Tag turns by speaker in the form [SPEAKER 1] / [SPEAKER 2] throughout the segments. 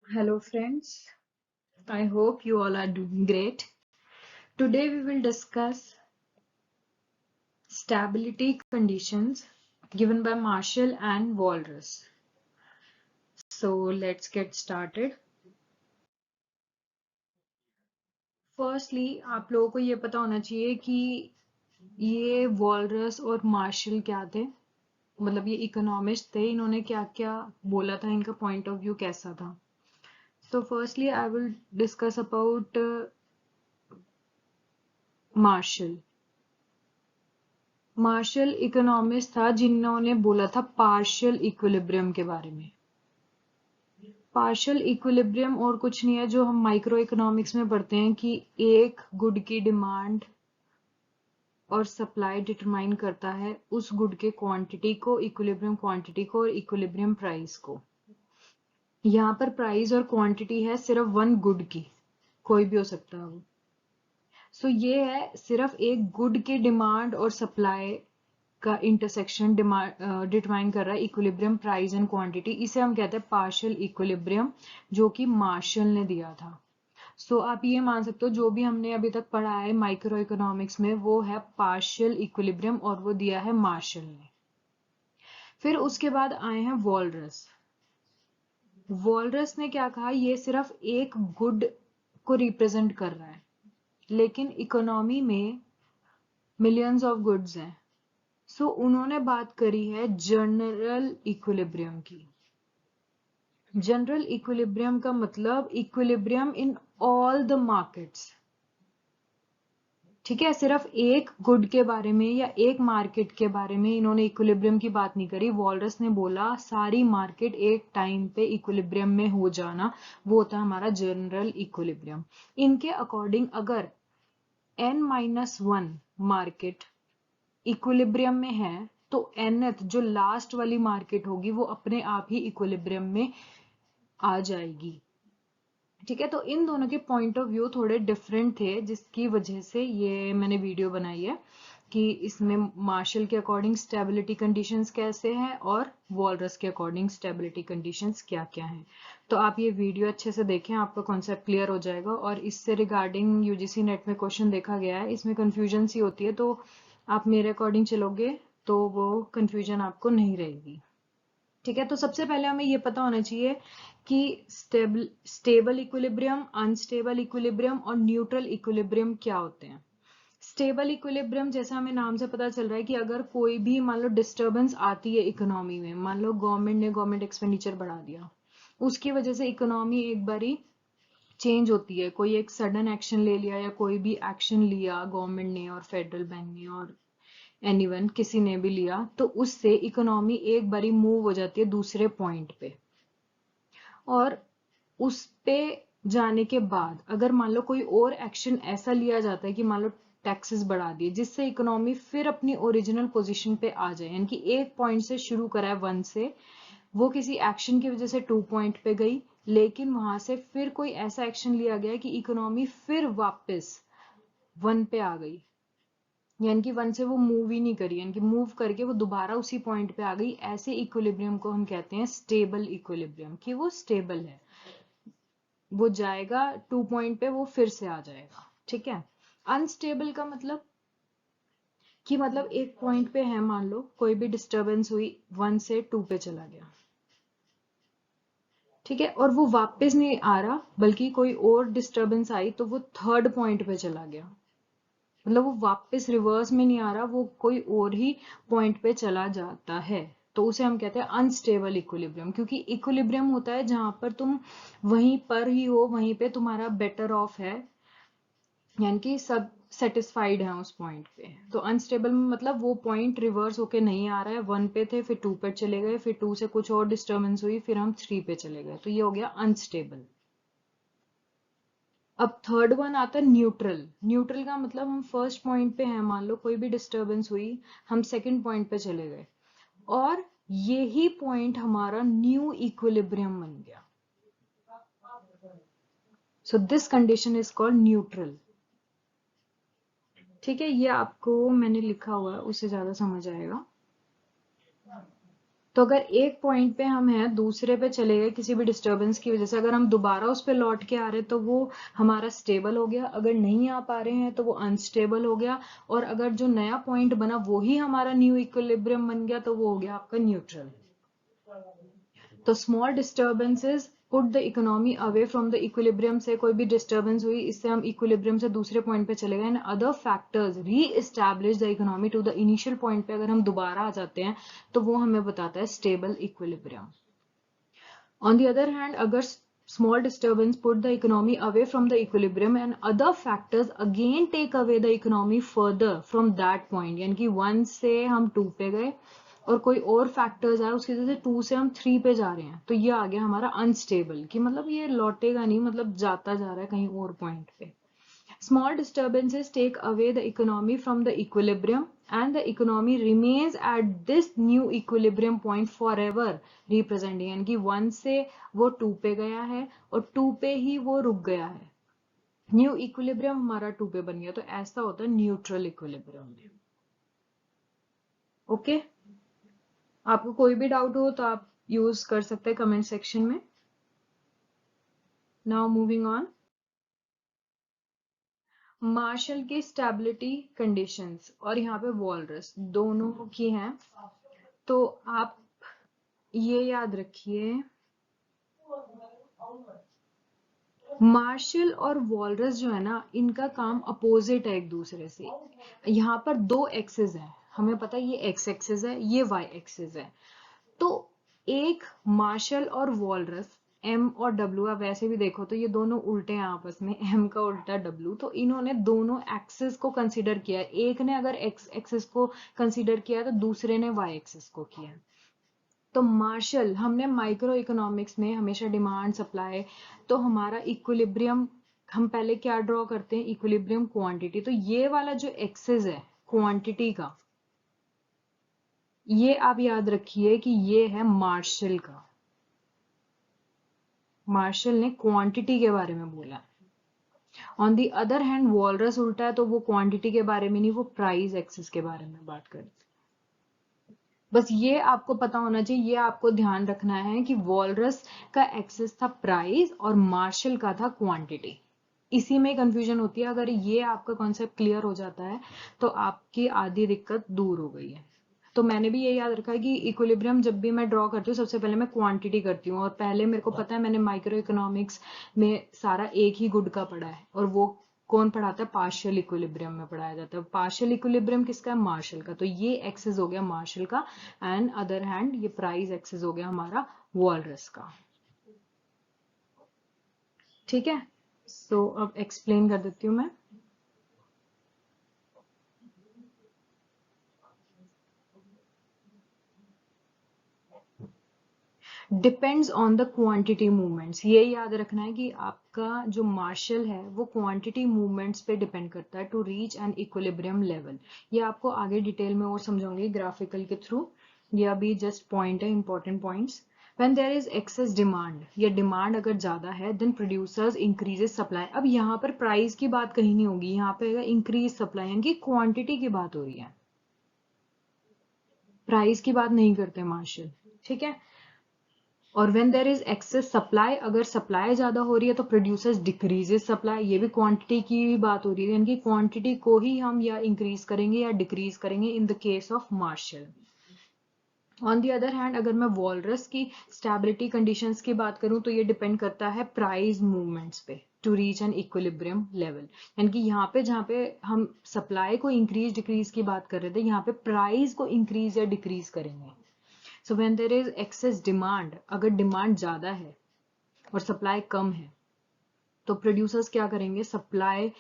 [SPEAKER 1] Hello friends, I hope you all are doing great. Today we will discuss stability conditions given by Marshall and Walras. So let's get started. Firstly, आप लोगों को ये पता होना चाहिए कि ये वॉलरस और मार्शल क्या थे, मतलब ये इकोनॉमिस्ट थे, इन्होंने क्या क्या बोला था, इनका पॉइंट ऑफ व्यू कैसा था. So firstly I will discuss about Marshall. Marshall economist था जिन्होंने बोला था पार्शियल इक्विलिब्रियम के बारे में. पार्शियल इक्विलिब्रियम और कुछ नहीं है, जो हम माइक्रो इकोनॉमिक्स में पढ़ते हैं कि एक गुड की डिमांड और सप्लाई डिटरमाइन करता है उस गुड के क्वांटिटी को, इक्विलिब्रियम क्वांटिटी को और इक्विलिब्रियम प्राइस को. यहाँ पर प्राइस और क्वांटिटी है सिर्फ वन गुड की, कोई भी हो सकता है वो. सो ये है सिर्फ एक गुड की डिमांड और सप्लाई का इंटरसेक्शन डिटरमाइन कर रहा है इक्विलिब्रियम प्राइस एंड क्वांटिटी. इसे हम कहते हैं पार्शियल इक्विलिब्रियम, जो कि मार्शल ने दिया था. सो आप ये मान सकते हो जो भी हमने अभी तक पढ़ा है माइक्रो इकोनॉमिक्स में वो है पार्शियल इक्विलिब्रियम और वो दिया है मार्शल ने. फिर उसके बाद आए हैं वॉलरस. वॉलरस ने क्या कहा, ये सिर्फ एक गुड को रिप्रेजेंट कर रहा है, लेकिन इकोनॉमी में मिलियंस ऑफ गुड्स हैं. सो उन्होंने बात करी है जनरल इक्विलिब्रियम की. जनरल इक्विलिब्रियम का मतलब equilibrium in all the markets. ठीक है, सिर्फ एक गुड के बारे में या एक मार्केट के बारे में इन्होंने इक्विलिब्रियम की बात नहीं करी. वॉलरस ने बोला सारी मार्केट एक टाइम पे इक्विलिब्रियम में हो जाना, वो होता है हमारा जनरल इक्विलिब्रियम. इनके अकॉर्डिंग अगर n-1 मार्केट इक्विलिब्रियम में है तो nth जो लास्ट वाली मार्केट होगी वो अपने आप ही इक्विलिब्रियम में आ जाएगी. ठीक है, तो इन दोनों के पॉइंट ऑफ व्यू थोड़े डिफरेंट थे, जिसकी वजह से ये मैंने वीडियो बनाई है कि इसमें मार्शल के अकॉर्डिंग स्टेबिलिटी कंडीशंस कैसे हैं और वॉलरस के अकॉर्डिंग स्टेबिलिटी कंडीशंस क्या क्या हैं. तो आप ये वीडियो अच्छे से देखें, आपका कॉन्सेप्ट क्लियर हो जाएगा. और इससे रिगार्डिंग यूजीसी नेट में क्वेश्चन देखा गया है, इसमें कंफ्यूजन सी होती है, तो आप मेरे अकॉर्डिंग चलोगे तो वो कंफ्यूजन आपको नहीं रहेगी. ठीक है, तो सबसे पहले हमें ये पता होना चाहिए कि स्टेबल इक्विलिब्रियम, अनस्टेबल इक्विलिब्रियम और न्यूट्रल इक्विलिब्रियम क्या होते हैं. स्टेबल इक्विलिब्रियम जैसा हमें नाम से पता चल रहा है कि अगर कोई भी मान लो डिस्टर्बेंस आती है इकोनॉमी में, मान लो गवर्नमेंट एक्सपेंडिचर बढ़ा दिया, उसकी वजह से इकोनॉमी एक बारी चेंज होती है, कोई एक सडन एक्शन ले लिया या कोई भी एक्शन लिया गवर्नमेंट ने और फेडरल बैंक ने और एनीवन किसी ने भी लिया, तो उससे इकोनॉमी एक बारी मूव हो जाती है दूसरे पॉइंट पे. और उस पे जाने के बाद अगर मान लो कोई और एक्शन ऐसा लिया जाता है कि मान लो टैक्सेस बढ़ा दिए, जिससे इकोनॉमी फिर अपनी ओरिजिनल पोजीशन पे आ जाए, यानी कि एक पॉइंट से शुरू करा है 1 से, वो किसी एक्शन की वजह से 2 पॉइंट पे गई, लेकिन वहां से फिर कोई ऐसा एक्शन लिया गया कि इकोनॉमी फिर वापस 1 पे आ गई, यानी कि 1 से वो मूव ही नहीं करी, यानी कि मूव करके वो दोबारा उसी पॉइंट पे आ गई. ऐसे इक्विलिब्रियम को हम कहते हैं स्टेबल इक्विलिब्रियम, कि वो स्टेबल है, वो जाएगा 2 पॉइंट पे, वो फिर से आ जाएगा. ठीक है. अनस्टेबल का मतलब कि मतलब एक पॉइंट पे है, मान लो कोई भी डिस्टरबेंस हुई 1 से 2 पे चला गया, ठीक है, और वो वापस नहीं आ रहा, बल्कि कोई और डिस्टरबेंस आई तो वो 3rd पॉइंट पे चला गया, मतलब वो वापस रिवर्स में नहीं आ रहा, वो कोई और ही पॉइंट पे चला जाता है, तो उसे हम कहते हैं अनस्टेबल इक्विलिब्रियम. क्योंकि इक्विलिब्रियम होता है जहां पर तुम वहीं पर ही हो, वहीं पे तुम्हारा बेटर ऑफ है, यानी कि सब सेटिस्फाइड है उस पॉइंट पे. तो अनस्टेबल में मतलब वो पॉइंट रिवर्स होके नहीं आ रहा है, 1 पे थे फिर 2 पे चले गए, फिर 2 से कुछ और डिस्टर्बेंस हुई, फिर हम 3 पे चले गए, तो ये हो गया अनस्टेबल. अब 3rd वन आता है न्यूट्रल. न्यूट्रल का मतलब हम फर्स्ट पॉइंट पे हैं, मान लो कोई भी डिस्टरबेंस हुई, हम 2nd पॉइंट पे चले गए और यही पॉइंट हमारा न्यू इक्विलिब्रियम बन गया. So this condition is called neutral. ठीक है, ये आपको मैंने लिखा हुआ है, उससे ज्यादा समझ आएगा. तो अगर एक पॉइंट पे हम हैं, दूसरे पे चले गए किसी भी डिस्टरबेंस की वजह से, अगर हम दोबारा उस पे लौट के आ रहे हैं तो वो हमारा स्टेबल हो गया, अगर नहीं आ पा रहे हैं तो वो अनस्टेबल हो गया, और अगर जो नया पॉइंट बना वो ही हमारा न्यू इक्विलिब्रियम बन गया तो वो हो गया आपका न्यूट्रल। तो small disturbances put the economy away from the equilibrium, से कोई भी डिस्टर्बेंस हुई इससे हम इक्विलिब्रियम से दूसरे पॉइंट पे चले गए, and other factors reestablish the economy to the initial point पे अगर हम दोबारा आ जाते हैं तो वो हमें बताता है stable equilibrium. On the other hand, अगर small disturbance put the economy away from the equilibrium and other factors again take away the economy further from that point, यानी कि 1 से हम 2 पे गए और कोई और फैक्टर्स आए उसकी वजह से 2 से हम 3 पे जा रहे हैं, तो ये आ गया हमारा अनस्टेबल, कि मतलब ये लौटेगा नहीं, मतलब जाता जा रहा है कहीं और पॉइंट पे। Small disturbances take away the economy from the equilibrium and the economy remains at this new equilibrium point forever representing, यानी कि 1 से वो 2 पे गया है और 2 पे ही वो रुक गया है, न्यू इक्विलिब्रियम हमारा 2 पे बन गया, तो ऐसा होता है न्यूट्रल इक्विलिब्रियम में। ओके, आपको कोई भी डाउट हो तो आप यूज कर सकते हैं कमेंट सेक्शन में। नाउ मूविंग ऑन, मार्शल की स्टेबिलिटी कंडीशंस और यहाँ पे वॉलरस दोनों की हैं, तो आप ये याद रखिए, मार्शल और वॉलरस जो है ना, इनका काम अपोजिट है एक दूसरे से। यहाँ पर दो एक्सेस है, हमें पता है ये एक्स एक्सेस है, ये वाई एक्सेस है, तो एक मार्शल और वॉलरस एम और डब्ल्यू, आप वैसे भी देखो तो ये दोनों उल्टे हैं आपस में, एम का उल्टा डब्ल्यू, तो इन्होंने दोनों एक्सेस को कंसीडर किया है, एक ने अगर एक्स एक्सेस को कंसीडर किया है तो दूसरे ने वाई एक्सेस को किया है। तो मार्शल, हमने माइक्रो इकोनॉमिक्स में हमेशा डिमांड सप्लाई, तो हमारा इक्विलिब्रियम हम पहले क्या ड्रॉ करते हैं, इक्विलिब्रियम क्वांटिटी, तो ये वाला जो एक्सेस है क्वांटिटी का, ये आप याद रखिए कि ये है मार्शल का, मार्शल ने क्वांटिटी के बारे में बोला। On the other hand walrus उल्टा है, तो वो क्वांटिटी के बारे में नहीं, वो प्राइस एक्सेस के बारे में बात करते। बस ये आपको पता होना चाहिए, ये आपको ध्यान रखना है कि वॉलरस का एक्सेस था प्राइस और मार्शल का था क्वांटिटी, इसी में कंफ्यूजन होती है। अगर ये आपका कॉन्सेप्ट क्लियर हो जाता है तो आपकी आधी दिक्कत दूर हो गई है। तो मैंने भी ये याद रखा है कि इक्विलिब्रियम जब भी मैं ड्रॉ करती हूँ सबसे पहले मैं क्वांटिटी करती हूँ, और पहले मेरे को पता है मैंने माइक्रो इकोनॉमिक्स में सारा एक ही गुड का पढ़ा है, और वो कौन पढ़ाता है, पार्शियल इक्विलिब्रियम में पढ़ाया जाता है। पार्शियल इक्विलिब्रियम किसका है, मार्शल का, तो ये एक्सेस हो गया मार्शल का, एंड अदर हैंड ये प्राइस एक्सेस हो गया हमारा वॉलरस का। ठीक है, तो अब एक्सप्लेन कर देती हूँ मैं। Depends on the quantity movements, ये याद रखना है कि आपका जो मार्शल है वो क्वांटिटी मूवमेंट्स पे डिपेंड करता है to reach an equilibrium level. ये आपको आगे डिटेल में और समझाऊंगी ग्राफिकल के थ्रू, ये अभी जस्ट पॉइंट है, important points. When there is excess demand, या डिमांड अगर ज्यादा है, then producers increases supply। अब यहाँ पर प्राइस की बात कहीं नहीं होगी, यहाँ पे इंक्रीज सप्लाई, यानी कि क्वांटिटी की बात हो रही है, प्राइस की बात नहीं करते मार्शल। ठीक है, और when there is excess supply, अगर सप्लाई ज्यादा हो रही है तो प्रोड्यूसर्स डिक्रीजेस सप्लाई, ये भी क्वांटिटी की बात हो रही है, यानी कि क्वांटिटी को ही हम या इंक्रीज करेंगे या डिक्रीज करेंगे in the case of Marshall. On the other hand, अगर मैं वॉलरस की स्टेबिलिटी कंडीशंस की बात करूं तो ये डिपेंड करता है प्राइस मूवमेंट्स पे to reach an equilibrium level, यानी कि यहाँ पे जहाँ पे हम सप्लाई को इंक्रीज डिक्रीज की बात कर रहे थे, यहाँ पे प्राइस को इंक्रीज या डिक्रीज करेंगे। So when there is excess demand, अगर डिमांड ज्यादा है और सप्लाई कम है तो प्रोड्यूसर्स क्या करेंगे, सप्लाई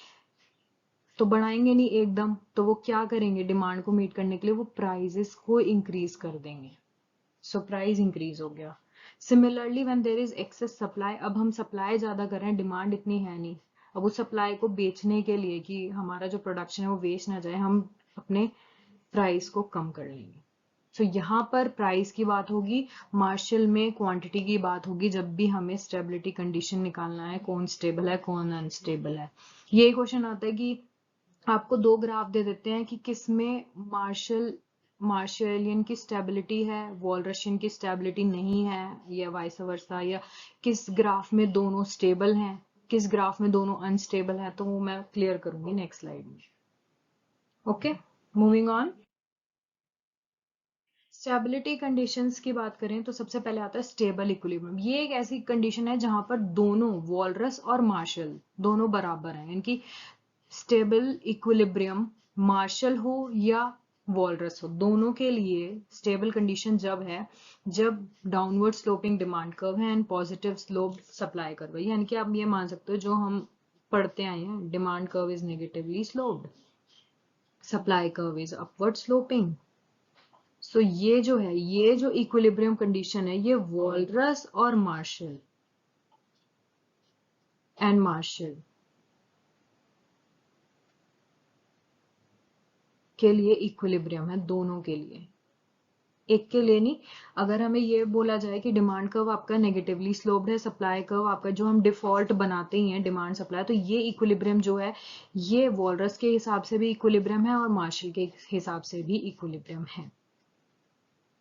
[SPEAKER 1] तो बढ़ाएंगे नहीं एकदम, तो वो क्या करेंगे, डिमांड को मीट करने के लिए वो प्राइसेस को इंक्रीज कर देंगे। सो प्राइस इंक्रीज हो गया। Similarly when there is excess supply, अब हम सप्लाई ज्यादा कर रहे हैं, डिमांड इतनी है नहीं, अब उस सप्लाई को बेचने के लिए कि हमारा जो प्रोडक्शन है वो वेस्ट ना जाए, हम अपने प्राइस को कम कर लेंगे। तो यहाँ पर प्राइस की बात होगी, मार्शल में क्वांटिटी की बात होगी, जब भी हमें स्टेबिलिटी कंडीशन निकालना है, कौन स्टेबल है कौन अनस्टेबल है। ये क्वेश्चन आता है कि आपको दो ग्राफ दे देते हैं कि किसमें मार्शल मार्शलियन की स्टेबिलिटी है, वॉलरशियन की स्टेबिलिटी नहीं है, या वाइस वर्सा, या किस ग्राफ में दोनों स्टेबल हैं, किस ग्राफ में दोनों अनस्टेबल हैं, तो वो मैं क्लियर करूंगी नेक्स्ट स्लाइड में। Okay, moving on. Stability conditions की बात करें तो सबसे पहले आता है स्टेबल इक्विलिब्रियम। ये एक ऐसी कंडीशन है जहां पर दोनों वॉलरस और मार्शल दोनों बराबर हैं, इनकी स्टेबल इक्विलिब्रियम मार्शल हो या वॉलरस हो, दोनों के लिए स्टेबल कंडीशन जब है जब डाउनवर्ड स्लोपिंग डिमांड कर्व है and positive slope supply curve है। यानी कि आप ये मान सकते हो जो हम पढ़ते आए हैं, demand curve is negatively sloped, supply curve is upward sloping. So ये जो है, ये जो इक्विलिब्रियम कंडीशन है, ये वॉलरस और मार्शल एंड मार्शल के लिए इक्विलिब्रियम है, दोनों के लिए, एक के लिए नहीं। अगर हमें ये बोला जाए कि डिमांड कर्व आपका नेगेटिवली स्लोप्ड है, सप्लाई कर्व आपका जो हम डिफॉल्ट बनाते ही हैं डिमांड सप्लाई, तो ये इक्विलिब्रियम जो है ये वॉलरस के हिसाब से भी इक्विलिब्रियम है और मार्शल के हिसाब से भी इक्विलिब्रियम है।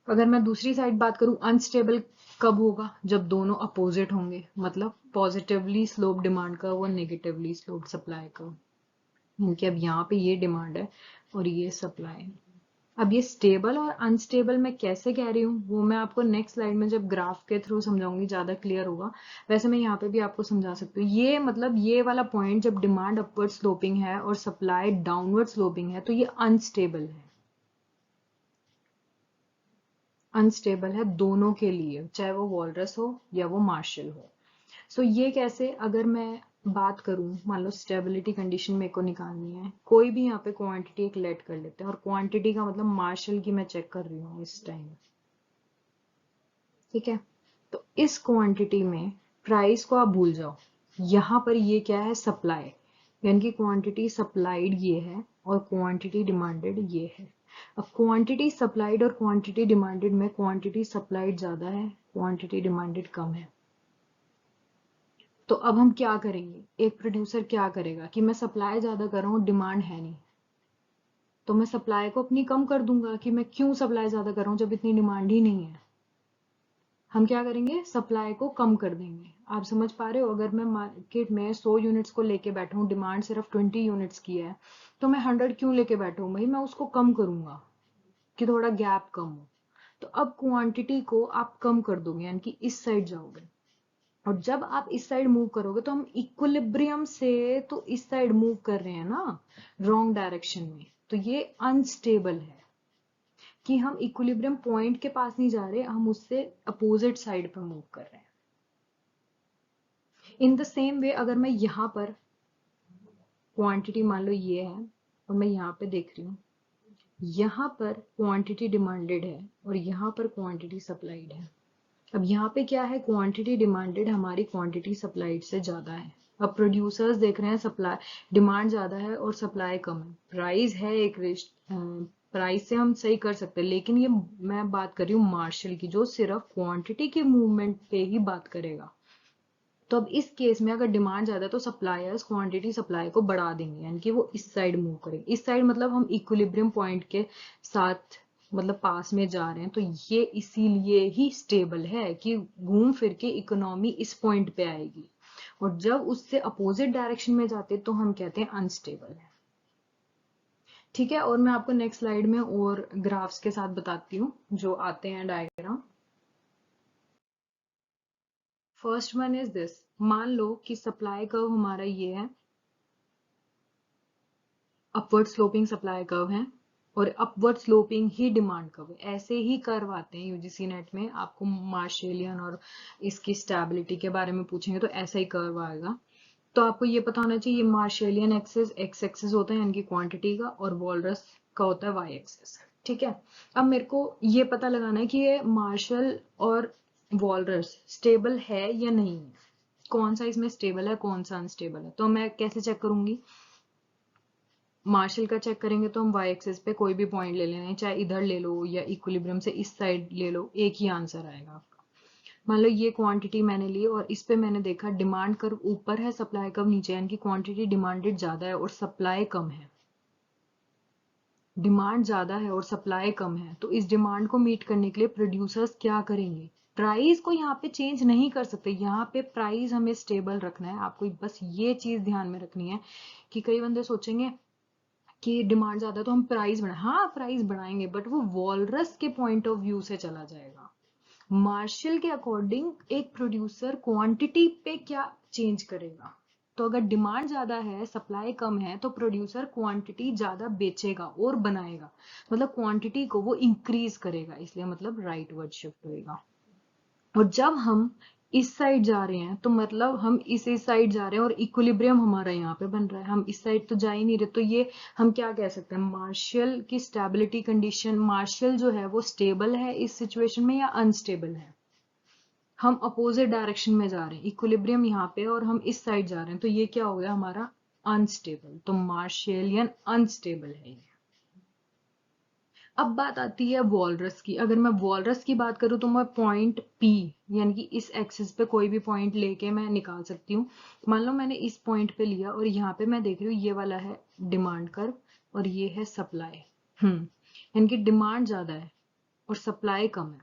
[SPEAKER 1] अगर मैं दूसरी साइड बात करूं, अनस्टेबल कब होगा? जब दोनों अपोजिट होंगे, मतलब पॉजिटिवली स्लोप डिमांड कर्व और नेगेटिवली स्लोप सप्लाई कर्व। इनके अब यहाँ पे ये डिमांड है और ये सप्लाई है। अब ये स्टेबल और अनस्टेबल मैं कैसे कह रही हूँ वो मैं आपको नेक्स्ट स्लाइड में जब ग्राफ के थ्रू समझाऊंगी, ज्यादा क्लियर होगा। वैसे मैं यहाँ पे भी आपको समझा सकती हूँ। ये मतलब ये वाला पॉइंट जब डिमांड अपवर्ड स्लोपिंग है और सप्लाई डाउनवर्ड स्लोपिंग है तो ये अनस्टेबल है, अनस्टेबल है दोनों के लिए, चाहे वो वॉलरस हो या वो मार्शल हो। सो ये कैसे? अगर मैं बात करूं, मान लो स्टेबिलिटी कंडीशन मेरे को निकालनी है, कोई भी यहाँ पे क्वांटिटी एक लेट कर लेते हैं, और क्वांटिटी का मतलब मार्शल की मैं चेक कर रही हूँ इस टाइम, ठीक है? तो इस क्वांटिटी में प्राइस को आप भूल जाओ, यहाँ पर ये क्या है? सप्लाई, यानी कि क्वांटिटी सप्लाइड ये है और क्वांटिटी डिमांडेड ये है। अब क्वांटिटी सप्लाइड और क्वांटिटी डिमांडेड में क्वांटिटी सप्लाइड ज्यादा है, क्वांटिटी डिमांडेड कम है। तो अब हम क्या करेंगे? एक प्रोड्यूसर क्या करेगा कि मैं सप्लाई ज्यादा कर रहा हूँ, डिमांड है नहीं, तो मैं सप्लाई को अपनी कम कर दूंगा कि मैं क्यों सप्लाई ज्यादा कर रहा हूँ जब इतनी डिमांड ही नहीं है। हम क्या करेंगे? सप्लाई को कम कर देंगे। आप समझ पा रहे हो? अगर मैं मार्केट में 100 यूनिट्स को लेके बैठा हूँ, डिमांड सिर्फ 20 यूनिट्स की है, तो मैं 100 क्यों लेके बैठा हूँ भाई? मैं उसको कम करूंगा कि थोड़ा गैप कम हो। तो अब क्वांटिटी को आप कम कर दोगे, यानी कि इस साइड जाओगे, और जब आप इस साइड मूव करोगे तो हम इक्विलिब्रियम से तो इस साइड मूव कर रहे हैं ना, रॉन्ग डायरेक्शन में, तो ये अनस्टेबल है कि हम इक्विलिब्रियम पॉइंट के पास नहीं जा रहे, हम उससे अपोजिट साइड पर मूव कर रहे हैं। इन द सेम वे अगर मैं यहाँ पर क्वांटिटी मान लो ये है और मैं यहाँ पे देख रही हूँ, यहाँ पर क्वांटिटी डिमांडेड है और यहाँ पर क्वांटिटी सप्लाइड है। अब यहाँ पे क्या है? क्वांटिटी डिमांडेड हमारी क्वांटिटी सप्लाइड से ज्यादा है। अब प्रोड्यूसर्स देख रहे हैं सप्लाई डिमांड ज्यादा है और सप्लाई कम है, प्राइस है एक प्राइस से हम सही कर सकते हैं, लेकिन ये मैं बात कर रही हूँ मार्शल की, जो सिर्फ क्वांटिटी के मूवमेंट पे ही बात करेगा। तो अब इस केस में अगर डिमांड ज्यादा है तो सप्लायर्स क्वांटिटी सप्लाई को बढ़ा देंगे, यानी कि वो इस साइड मूव करेंगे। इस साइड मतलब हम इक्विलिब्रियम पॉइंट के साथ मतलब पास में जा रहे हैं, तो ये इसीलिए ही स्टेबल है कि घूम फिर के इकोनॉमी इस पॉइंट पे आएगी, और जब उससे अपोजिट डायरेक्शन में जाते तो हम कहते हैं अनस्टेबल है। ठीक है, और मैं आपको नेक्स्ट स्लाइड में और ग्राफ्स के साथ बताती हूँ जो आते हैं diagram. First one is this, मान लो कि सप्लाई कर्व हमारा ये है, अपवर्ड स्लोपिंग सप्लाई कर्व है, और अपवर्ड स्लोपिंग ही डिमांड कर्व है। ऐसे ही कर्व आते हैं यूजीसी नेट में, आपको मार्शलियन और इसकी स्टेबिलिटी के बारे में पूछेंगे तो ऐसा ही कर्व आएगा। तो आपको ये पता होना चाहिए, ये मार्शलियन एक्सिस एक्स एक्सिस होता है यानी कि क्वांटिटी का, और वॉलरस का होता है वाई एक्सिस। ठीक है, अब मेरे को ये पता लगाना है कि ये मार्शल और वॉलरस स्टेबल है या नहीं है, कौन सा इसमें स्टेबल है कौन सा अनस्टेबल है। तो मैं कैसे चेक करूंगी? मार्शल का चेक करेंगे तो हम वाई एक्सिस पे कोई भी पॉइंट ले लेना है, चाहे इधर ले लो या इक्विलिब्रियम से इस साइड ले लो, एक ही आंसर आएगा आपका। मान लो ये क्वांटिटी मैंने ली और इस पे मैंने देखा डिमांड कर्व ऊपर है, सप्लाई कर्व नीचे है, यानी कि क्वांटिटी डिमांडेड ज्यादा है और सप्लाई कम है। डिमांड ज्यादा है और सप्लाई कम है, तो इस डिमांड को मीट करने के लिए प्रोड्यूसर्स क्या करेंगे? प्राइस को यहाँ पे चेंज नहीं कर सकते, यहाँ पे प्राइस हमें स्टेबल रखना है। आपको बस ये चीज ध्यान में रखनी है कि कई बंदे सोचेंगे कि डिमांड ज्यादा है तो हम प्राइस बढ़ाएं। हाँ, प्राइस बढ़ाएंगे, बट वो वॉलरस के पॉइंट ऑफ व्यू से चला जाएगा। मार्शल के अकॉर्डिंग एक प्रोड्यूसर क्वांटिटी पे क्या चेंज करेगा? तो अगर डिमांड ज्यादा है, सप्लाई कम है, तो प्रोड्यूसर क्वांटिटी ज्यादा बेचेगा और बनाएगा, मतलब क्वांटिटी को वो इंक्रीज करेगा, इसलिए मतलब राइट वर्ड शिफ्ट होएगा। और जब हम इस साइड जा रहे हैं तो मतलब हम इस साइड जा रहे हैं और इक्विलिब्रियम हमारा यहाँ पे बन रहा है, हम इस साइड तो जा ही नहीं रहे। तो ये हम क्या कह सकते हैं, मार्शल की स्टेबिलिटी कंडीशन, मार्शल जो है वो स्टेबल है इस सिचुएशन में या अनस्टेबल है? हम अपोजिट डायरेक्शन में जा रहे हैं, इक्विलिब्रियम यहाँ पे और हम इस साइड जा रहे हैं, तो ये क्या हो गया हमारा अनस्टेबल। तो मार्शलियन अनस्टेबल है ये। अब बात आती है वॉलरस की। अगर मैं वॉलरस की बात करूं तो मैं पॉइंट पी यानी कि इस एक्सिस पे कोई भी पॉइंट लेके मैं निकाल सकती हूँ। मान लो मैंने इस पॉइंट पे लिया और यहाँ पे मैं देख रही हूँ ये वाला है डिमांड कर्व और ये है सप्लाई। यानी कि डिमांड ज्यादा है और सप्लाई कम है।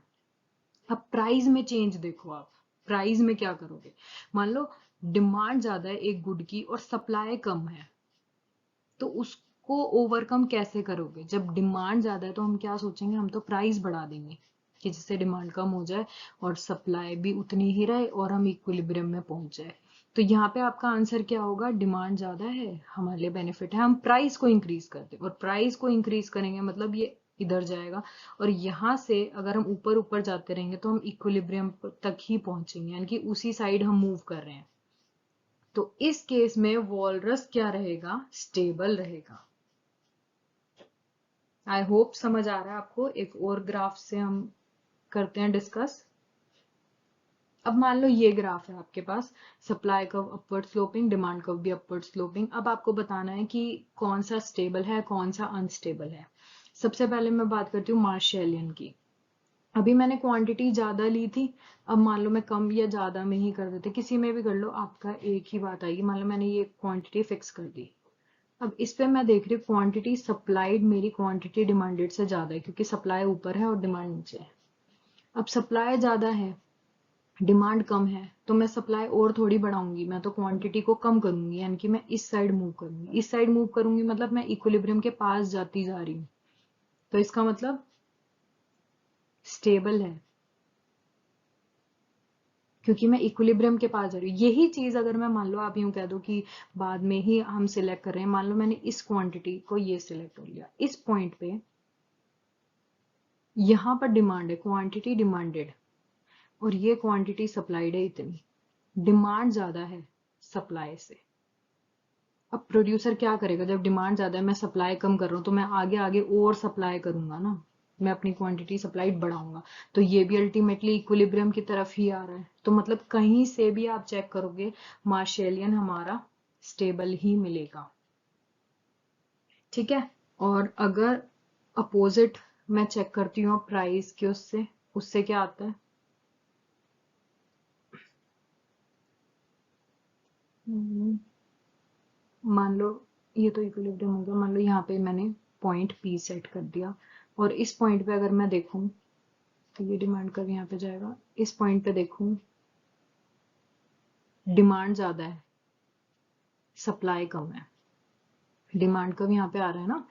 [SPEAKER 1] अब प्राइस में चेंज देखो, आप प्राइस में क्या करोगे? मान लो डिमांड ज्यादा है एक गुड की और सप्लाई कम है, तो उसको ओवरकम कैसे करोगे? जब डिमांड ज्यादा है तो हम क्या सोचेंगे, हम तो प्राइस बढ़ा देंगे कि जिससे डिमांड कम हो जाए और सप्लाई भी उतनी ही रहे और हम इक्विलिब्रियम में पहुंच जाए। तो यहाँ पे आपका आंसर क्या होगा? डिमांड ज्यादा है, हमारे लिए बेनिफिट है, हम प्राइस को इंक्रीज करते हैं और प्राइस को इंक्रीज करेंगे मतलब ये इधर जाएगा और यहाँ से अगर हम ऊपर ऊपर जाते रहेंगे तो हम इक्विलिब्रियम तक ही पहुंचेंगे, यानी कि उसी साइड हम मूव कर रहे हैं। तो इस केस में वॉलरस क्या रहेगा? स्टेबल रहेगा। आई होप समझ आ रहा है आपको। एक और ग्राफ से हम करते हैं डिस्कस। अब मान लो ये ग्राफ है आपके पास, supply curve upward sloping, demand curve भी अपवर्ड स्लोपिंग। अब आपको बताना है कि कौन सा स्टेबल है, कौन सा अनस्टेबल है। सबसे पहले मैं बात करती हूँ मार्शलियन की। अभी मैंने क्वांटिटी ज्यादा ली थी, अब मान लो मैं कम या ज्यादा में ही कर देते, किसी में भी कर लो, आपका एक ही बात आएगी। मान लो मैंने ये क्वांटिटी फिक्स कर दी। अब इस पे मैं देख रही हूँ क्वांटिटी सप्लाइड मेरी क्वांटिटी डिमांडेड से ज्यादा है, क्योंकि सप्लाई ऊपर है और डिमांड नीचे है। अब सप्लाई ज्यादा है, डिमांड कम है, तो मैं सप्लाई और थोड़ी बढ़ाऊंगी, मैं तो क्वांटिटी को कम करूंगी, यानी कि मैं इस साइड मूव करूंगी। इस साइड मूव करूंगी मतलब मैं इक्विलिब्रियम के पास जाती जा रही हूँ, तो इसका मतलब स्टेबल है, क्योंकि मैं इक्विलिब्रियम के पास जा रही हूँ। यही चीज अगर मैं मान लो आप यूं कह दो कि बाद में ही हम सिलेक्ट कर रहे हैं, मान लो मैंने इस क्वांटिटी को ये सिलेक्ट कर लिया, इस पॉइंट पे यहाँ पर डिमांड है, क्वांटिटी डिमांडेड, और ये क्वांटिटी सप्लाइड है इतनी, डिमांड ज्यादा है सप्लाई से। अब प्रोड्यूसर क्या करेगा? जब डिमांड ज्यादा है, मैं सप्लाई कम कर रहा हूँ, तो मैं आगे आगे और सप्लाई करूंगा ना, मैं अपनी क्वांटिटी सप्लाइड बढ़ाऊंगा, तो ये भी अल्टीमेटली इक्विलिब्रियम की तरफ ही आ रहा है। तो मतलब कहीं से भी आप चेक करोगे मार्शलियन हमारा स्टेबल ही मिलेगा। ठीक है। और अगर अपोजिट मैं चेक करती हूँ प्राइस के, उससे उससे क्या आता है? मान लो ये तो इक्विलिब्रियम हो गया, मान लो यहाँ पे मैंने पॉइंट पी सेट कर दिया और इस पॉइंट पे अगर मैं देखूं तो ये डिमांड कर्व यहाँ पे जाएगा, इस पॉइंट पे देखूं डिमांड ज्यादा है, सप्लाई कम है, डिमांड कर्व यहाँ पे आ रहा है ना,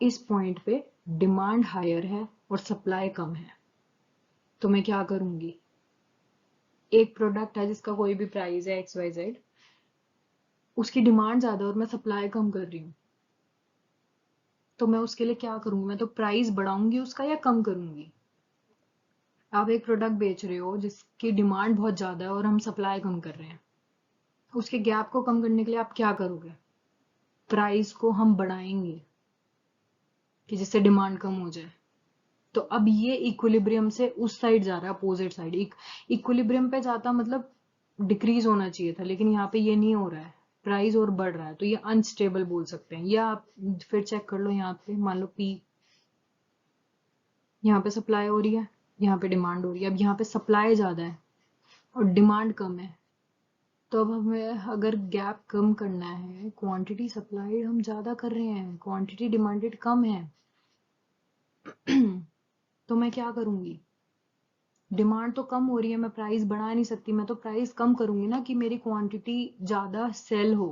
[SPEAKER 1] इस पॉइंट पे डिमांड हायर है और सप्लाई कम है, तो मैं क्या करूंगी? एक प्रोडक्ट है जिसका कोई भी प्राइस है XYZ, उसकी डिमांड ज्यादा और मैं सप्लाई कम कर रही हूँ, तो मैं उसके लिए क्या करूंगी? मैं तो प्राइस बढ़ाऊंगी उसका या कम करूंगी? आप एक प्रोडक्ट बेच रहे हो जिसकी डिमांड बहुत ज्यादा है और हम सप्लाई कम कर रहे हैं, उसके गैप को कम करने के लिए आप क्या करोगे? प्राइस को हम बढ़ाएंगे कि जिससे डिमांड कम हो जाए। तो अब ये इक्विलिब्रियम से उस साइड जा रहा है, अपोजिट साइड। इक्विलिब्रियम पे जाता मतलब डिक्रीज होना चाहिए था, लेकिन यहाँ पे ये नहीं हो रहा है, प्राइस और बढ़ रहा है, तो ये अनस्टेबल बोल सकते हैं। या आप फिर चेक कर लो, यहाँ पे मान लो पी, यहाँ पे सप्लाई हो रही है, यहाँ पे डिमांड हो रही है। अब यहाँ पे सप्लाई ज्यादा है और डिमांड कम है, तो अब हमें अगर गैप कम करना है, क्वांटिटी सप्लाइड हम ज़्यादा कर रहे हैं, क्वांटिटी डिमांडेड कम है, तो मैं क्या करूँगी? डिमांड तो कम हो रही है, मैं प्राइस बढ़ा नहीं सकती, मैं तो प्राइस कम करूँगी ना कि मेरी क्वांटिटी ज़्यादा सेल हो।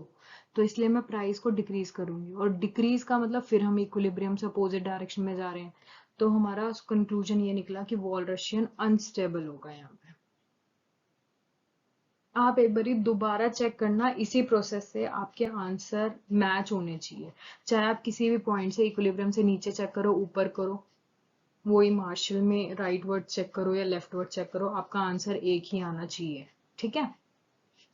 [SPEAKER 1] तो इसलिए मैं प्राइस को डिक्रीज़ करूँगी, और डिक्रीज़ का मतलब फिर हम इक्विलिब्रियम से अपोजिट डायरेक्शन में जा रहे हैं। तो हमारा कंक्लूजन ये निकला कि वॉलरशियन अनस्टेबल होगा यहाँ पे। आप एक बारी दोबारा चेक करना, इसी प्रोसेस से आपके आंसर मैच होने चाहिए। चाहे आप किसी भी पॉइंट से इक्विलिब्रियम से नीचे चेक करो, ऊपर करो, वही मार्शल में राइट वर्ड चेक करो या लेफ्ट वर्ड चेक करो, आपका आंसर एक ही आना चाहिए। ठीक है।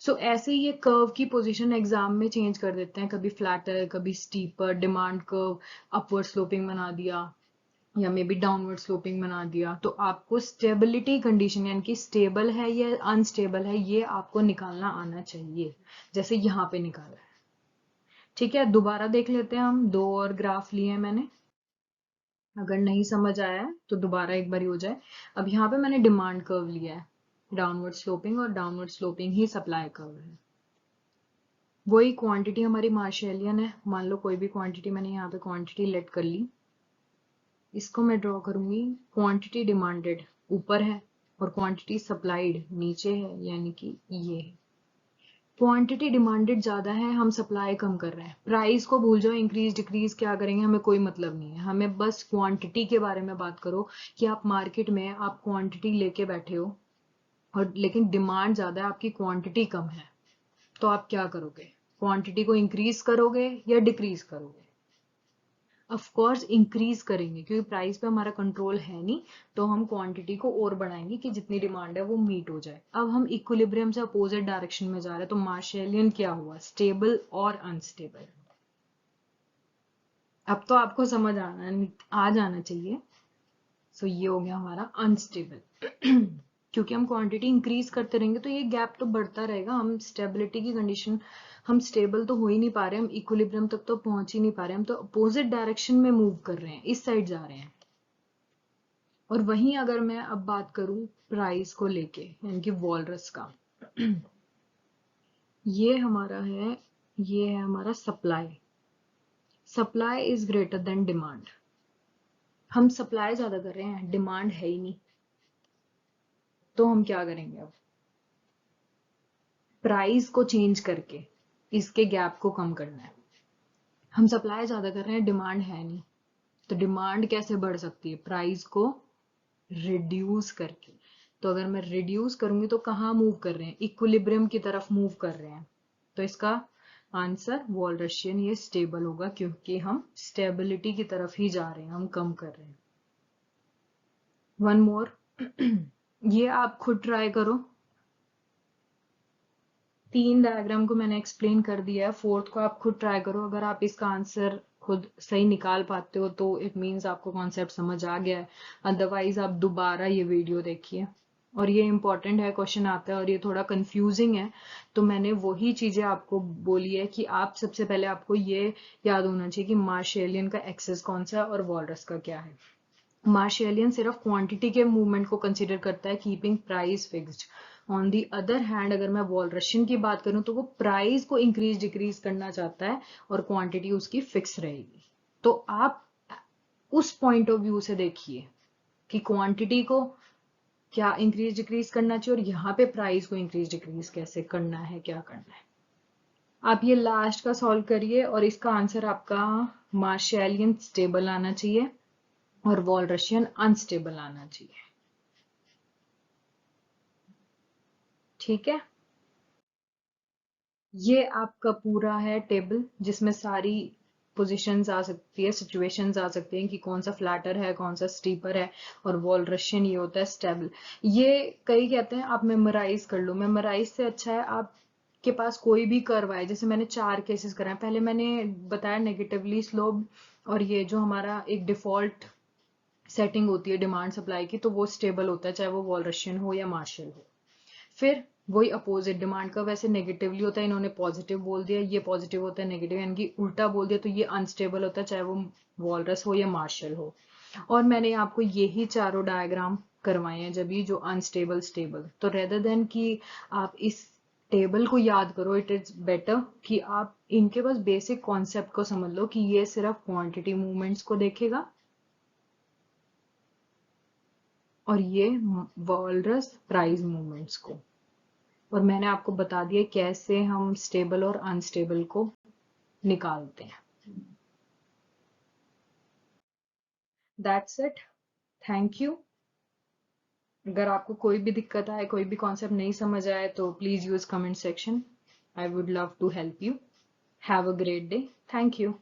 [SPEAKER 1] सो ऐसे ही ये कर्व की पोजीशन एग्जाम में चेंज कर देते हैं, कभी फ्लैटर, कभी steeper, demand curve upward sloping बना दिया या मे बी डाउनवर्ड स्लोपिंग बना दिया। तो आपको स्टेबिलिटी कंडीशन यानी कि स्टेबल है या अनस्टेबल है, ये आपको निकालना आना चाहिए, जैसे यहाँ पे निकाला है। ठीक है, दोबारा देख लेते हैं, हम 2 और ग्राफ लिए हैं मैंने, अगर नहीं समझ आया है तो दोबारा एक बार हो जाए। अब यहाँ पे मैंने डिमांड कर्व लिया है, डाउनवर्ड स्लोपिंग, और डाउनवर्ड स्लोपिंग ही सप्लाई कर्व है। वही क्वांटिटी हमारी मार्शेलियन है, मान लो कोई भी क्वांटिटी मैंने यहाँ पे क्वांटिटी लेट कर ली, इसको मैं ड्रॉ करूंगी, क्वांटिटी डिमांडेड ऊपर है और क्वांटिटी सप्लाइड नीचे है, यानी कि ये है। क्वांटिटी डिमांडेड ज्यादा है, हम सप्लाई कम कर रहे हैं। प्राइस को भूल जाओ, इंक्रीज डिक्रीज क्या करेंगे हमें कोई मतलब नहीं है, हमें बस क्वांटिटी के बारे में बात करो कि आप मार्केट में आप क्वांटिटी लेके बैठे हो और लेकिन डिमांड ज्यादा है, आपकी क्वांटिटी कम है, तो आप क्या करोगे? क्वांटिटी को इंक्रीज करोगे या डिक्रीज करोगे? ऑफ कोर्स इंक्रीज करेंगे, क्योंकि प्राइस पे हमारा कंट्रोल है नहीं, तो हम क्वांटिटी को और बढ़ाएंगे कि जितनी डिमांड है वो मीट हो जाए। अब हम इक्विलिब्रियम से अपोजिट डायरेक्शन में जा रहे हैं, तो मार्शेलियन क्या हुआ? स्टेबल और अनस्टेबल। अब तो आपको समझ आ जाना चाहिए। सो ये हो गया हमारा अनस्टेबल। क्योंकि हम क्वांटिटी इंक्रीज करते रहेंगे तो ये गैप तो बढ़ता रहेगा, हम स्टेबिलिटी की कंडीशन, हम स्टेबल तो हो ही नहीं पा रहे, हम इक्विलिब्रियम तक तो पहुंच ही नहीं पा रहे, हम तो अपोजिट डायरेक्शन में मूव कर रहे हैं, इस साइड जा रहे हैं। और वहीं अगर मैं अब बात करूं प्राइस को लेके, यानी कि वॉलरस का, ये हमारा है, ये है हमारा supply. Supply is greater than demand. हम सप्लाई ज्यादा कर रहे हैं, डिमांड है ही नहीं, तो हम क्या करेंगे? अब प्राइस को चेंज करके इसके गैप को कम करना है। हम सप्लाई ज्यादा कर रहे हैं, डिमांड है नहीं, तो डिमांड कैसे बढ़ सकती है? प्राइस को रिड्यूस करके। तो अगर मैं रिड्यूस करूंगी तो कहाँ मूव कर रहे हैं? इक्विलिब्रियम की तरफ मूव कर रहे हैं, तो इसका आंसर वॉलरशियन ये स्टेबल होगा, क्योंकि हम स्टेबिलिटी की तरफ ही जा रहे हैं, हम कम कर रहे हैं। वन मोर, ये आप खुद ट्राई करो। 3 डायग्राम को मैंने एक्सप्लेन कर दिया है, फोर्थ को आप खुद ट्राई करो। अगर आप इसका आंसर खुद सही निकाल पाते हो तो इट मीन्स आपको कॉन्सेप्ट समझ आ गया है, अदरवाइज आप दोबारा ये वीडियो देखिए। और ये इंपॉर्टेंट है, क्वेश्चन आता है और ये थोड़ा कंफ्यूजिंग है, तो मैंने वही चीजें आपको बोली है कि आप सबसे पहले आपको ये याद होना चाहिए कि मार्शेलियन का एक्सेस कौन सा है और वॉलरस का क्या है। मार्शेलियन सिर्फ क्वांटिटी के मूवमेंट को कंसीडर करता है, keeping price fixed. On the other hand अगर मैं वॉलरशियन की बात करूं तो वो प्राइस को इंक्रीज डिक्रीज करना चाहता है और क्वांटिटी उसकी फिक्स रहेगी। तो आप उस पॉइंट ऑफ व्यू से देखिए कि क्वांटिटी को क्या इंक्रीज डिक्रीज करना चाहिए और यहाँ पे प्राइस को इंक्रीज डिक्रीज कैसे करना है, क्या करना है। आप ये लास्ट का सॉल्व करिए और इसका आंसर आपका मार्शेलियन स्टेबल आना चाहिए और वॉलरशियन अनस्टेबल आना चाहिए। ठीक है, ये आपका पूरा है टेबल, जिसमें सारी पोजीशंस आ सकती है, सिचुएशंस आ सकती हैं कि कौन सा फ्लैटर है, कौन सा स्टीपर है, और वॉलरशियन ये होता है स्टेबल। ये कई कहते हैं आप मेमोराइज कर लो, मेमोराइज से अच्छा है आप के पास कोई भी कर्व आए, जैसे मैंने 4 केसेस कराए, पहले मैंने बताया नेगेटिवली स्लोप, और ये जो हमारा एक डिफॉल्ट सेटिंग होती है डिमांड सप्लाई की, तो वो स्टेबल होता है, चाहे वो वॉलरशियन हो या मार्शल हो। फिर वही अपोजिट डिमांड का वैसे नेगेटिवली होता है, इन्होंने पॉजिटिव बोल दिया, ये पॉजिटिव होता है नेगेटिव, यानी कि उल्टा बोल दिया, तो ये अनस्टेबल होता है, चाहे वो वॉलरस हो या मार्शल हो। और मैंने आपको यही चारों डायग्राम करवाए हैं, जब ये जो अनस्टेबल स्टेबल, तो रेदर देन कि आप इस टेबल को याद करो, इट इज बेटर कि आप इनके बस बेसिक कॉन्सेप्ट को समझ लो कि ये सिर्फ क्वांटिटी मूवमेंट्स को देखेगा और ये वॉलरस प्राइस मूवमेंट्स को। और मैंने आपको बता दिया कैसे हम स्टेबल और अनस्टेबल को निकालते हैं। That's it, thank you. अगर आपको कोई भी दिक्कत आए, कोई भी कॉन्सेप्ट नहीं समझ आए तो please use comment section. I would love to help you. Have a great day. Thank you.